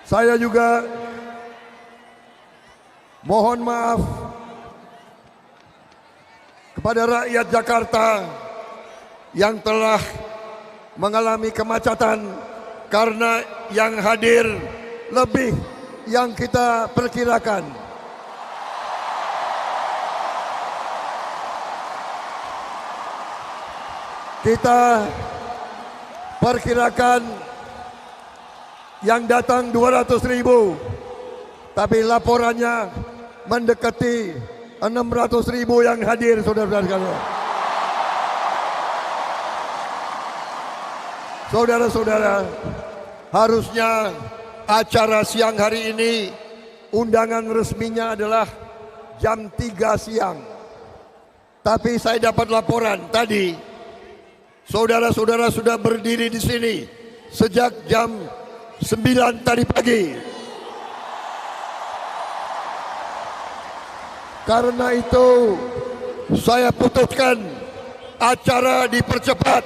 Saya juga mohon maaf kepada rakyat Jakarta yang telah mengalami kemacetan karena yang hadir lebih yang kita perkirakan. Kita perkirakan yang datang 200.000, tapi laporannya mendekati 600.000 yang hadir, saudara-saudara sekalian. Saudara-saudara, harusnya acara siang hari ini undangan resminya adalah jam 3 siang. Tapi saya dapat laporan tadi, saudara-saudara sudah berdiri di sini sejak jam 9 tadi pagi. Karena itu saya putuskan acara dipercepat